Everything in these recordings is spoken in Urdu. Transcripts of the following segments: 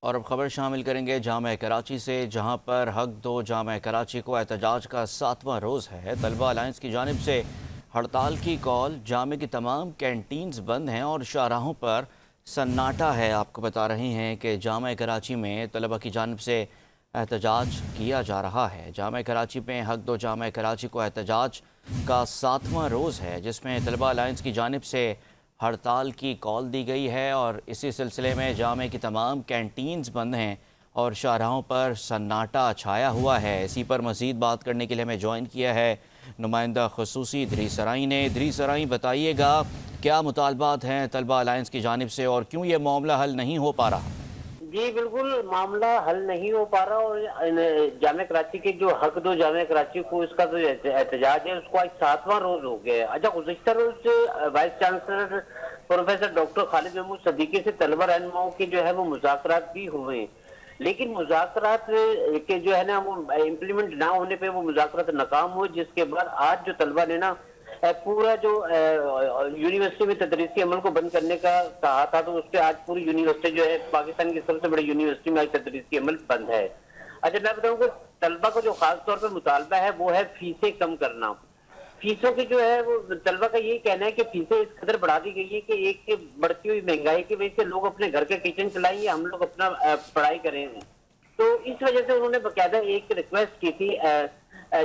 اور اب خبر شامل کریں گے جامعہ کراچی سے، جہاں پر حق دو جامعہ کراچی کو احتجاج کا 7واں روز ہے۔ طلبہ الائنس کی جانب سے ہڑتال کی کال، جامعہ کی تمام کینٹینز بند ہیں اور شاہراہوں پر سناٹا ہے۔ آپ کو بتا رہے ہیں کہ جامعہ کراچی میں طلبہ کی جانب سے احتجاج کیا جا رہا ہے۔ جامعہ کراچی میں حق دو جامعہ کراچی کو احتجاج کا 7واں روز ہے، جس میں طلبہ الائنس کی جانب سے ہڑتال کی کال دی گئی ہے اور اسی سلسلے میں جامعہ کی تمام کینٹینز بند ہیں اور شاہراہوں پر سناٹا چھایا ہوا ہے۔ اسی پر مزید بات کرنے کے لیے ہمیں جوائن کیا ہے نمائندہ خصوصی ادریس سرائی نے۔ ادریس سرائی، بتائیے گا کیا مطالبات ہیں طلبہ الائنس کی جانب سے اور کیوں یہ معاملہ حل نہیں ہو پا رہا؟ جی بالکل، معاملہ حل نہیں ہو پا رہا اور جامعہ کراچی کے جو حق دو جامعہ کراچی کو اس کا جو احتجاج ہے اس کو آج 7واں روز ہو گیا ہے۔ اچھا، گزشتہ روز وائس چانسلر پروفیسر ڈاکٹر خالد محمود صدیقی سے طلبہ رہنماؤں کے جو ہے وہ مذاکرات بھی ہوئے ہیں، لیکن مذاکرات کے جو ہے نا وہ امپلیمنٹ نہ ہونے پہ وہ مذاکرات ناکام ہوئے، جس کے بعد آج جو طلبہ نے نا پورا جو یونیورسٹی میں تدریسی عمل کو بند کرنے کا کہا تھا، تو اس پہ آج پوری یونیورسٹی جو ہے پاکستان کی سب سے بڑی یونیورسٹی میں آج تدریسی عمل بند ہے۔ اچھا، میں بتاؤں کہ طلبہ کو جو خاص طور پہ مطالبہ ہے وہ ہے فیسیں کم کرنا۔ فیسوں کی جو ہے وہ طلبہ کا یہی کہنا ہے کہ فیسیں اس قدر بڑھا دی گئی ہے کہ ایک بڑھتی ہوئی مہنگائی کی وجہ سے لوگ اپنے گھر کے کچن چلائیں یا ہم لوگ اپنا پڑھائی کریں، تو اس وجہ سے انہوں نے باقاعدہ ایک ریکویسٹ کی تھی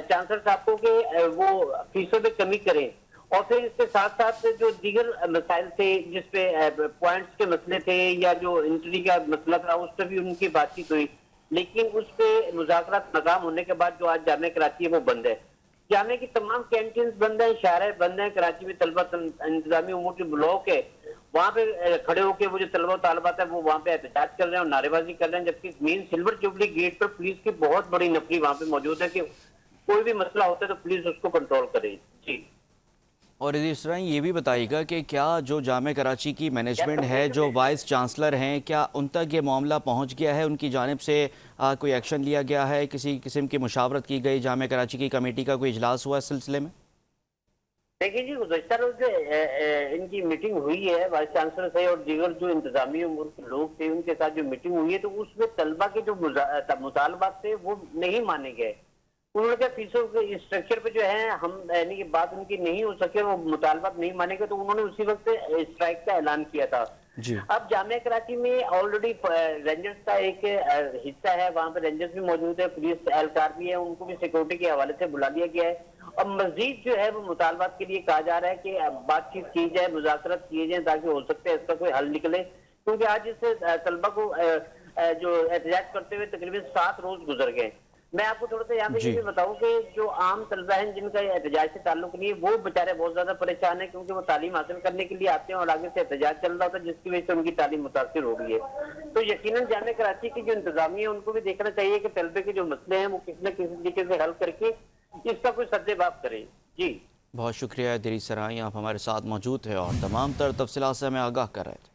چانسلر صاحب کو کہ وہ فیسوں پہ کمی کریں، اور پھر اس کے ساتھ ساتھ جو دیگر مسائل تھے جس پہ پوائنٹس کے مسئلے تھے یا جو انٹری کا مسئلہ تھا اس پہ بھی ان کی بات چیت ہوئی، لیکن اس پہ مذاکرات ناکام ہونے کے بعد جو آج جامعہ کراچی ہے وہ بند ہے۔ جامعہ کی تمام کینٹینز بند ہیں، شاہراہ بند ہیں، کراچی میں طلبہ انتظامی امور کے بلاک ہے، وہاں پہ کھڑے ہو کے وہ جو طلبہ و طالبات ہیں وہ وہاں پہ احتجاج کر رہے ہیں اور نعرے بازی کر رہے ہیں، جبکہ مین سلور جوبلی گیٹ پر پولیس کی بہت بڑی نفری وہاں پہ موجود ہے کہ کوئی بھی مسئلہ ہوتا ہے تو پولیس اس کو کنٹرول کرے۔ جی، اور ادریس سرائی، یہ بھی بتائیے گا کہ کیا جو جامعہ کراچی کی مینجمنٹ ہے، جو وائس چانسلر ہیں، کیا ان تک یہ معاملہ پہنچ گیا ہے؟ ان کی جانب سے کوئی ایکشن لیا گیا ہے؟ کسی قسم کی مشاورت کی گئی؟ جامعہ کراچی کی کمیٹی کا کوئی اجلاس ہوا اس سلسلے میں؟ دیکھیے جی، گزشتہ روز ان کی میٹنگ ہوئی ہے وائس چانسلر سے اور دیگر جو انتظامی امور کے لوگ تھے ان کے ساتھ جو میٹنگ ہوئی ہے، تو اس میں طلبہ کے جو مطالبات تھے وہ نہیں مانے گئے۔ انہوں نے کہا فیسوں کے اسٹرکچر پہ جو ہے ہم یعنی کہ بات ان کی نہیں ہو سکے، وہ مطالبات نہیں مانے گے، تو انہوں نے اسی وقت اسٹرائک کا اعلان کیا تھا۔ جی، اب جامعہ کراچی میں آلریڈی رینجرز کا ایک حصہ ہے، وہاں پہ رینجرز بھی موجود ہے، پولیس اہلکار بھی ہے، ان کو بھی سیکورٹی کے حوالے سے بلا لیا گیا ہے، اور مزید جو ہے وہ مطالبات کے لیے کہا جا رہا ہے کہ بات چیت کی جائے، مذاکرات کیے جائیں تاکہ ہو سکتا ہے اس کا کوئی حل نکلے، کیونکہ آج اس طلبہ کو جو احتجاج کرتے ہوئے تقریباً 7 روز گزر گئے۔ میں آپ کو تھوڑا سا یہاں پہ یہ جی، بھی بتاؤں کہ جو عام طلبہ ہیں جن کا احتجاج سے تعلق نہیں ہے وہ بیچارے بہت زیادہ پریشان ہیں، کیونکہ وہ تعلیم حاصل کرنے کے لیے آتے ہیں اور آگے سے احتجاج چل رہا ہوتا ہے، جس کی وجہ سے ان کی تعلیم متاثر ہو رہی ہے۔ تو یقیناً جامعہ کراچی کی جو انتظامیہ ہے ان کو بھی دیکھنا چاہیے کہ طلبے کے جو مسئلے ہیں وہ کسی نہ کسی طریقے سے حل کر کے اس کا کوئی سدباب کریں۔ جی، بہت شکریہ ادریس سرائی، آپ ہمارے ساتھ موجود تھے اور تمام تر تفصیلات سے ہمیں آگاہ کر رہے تھے۔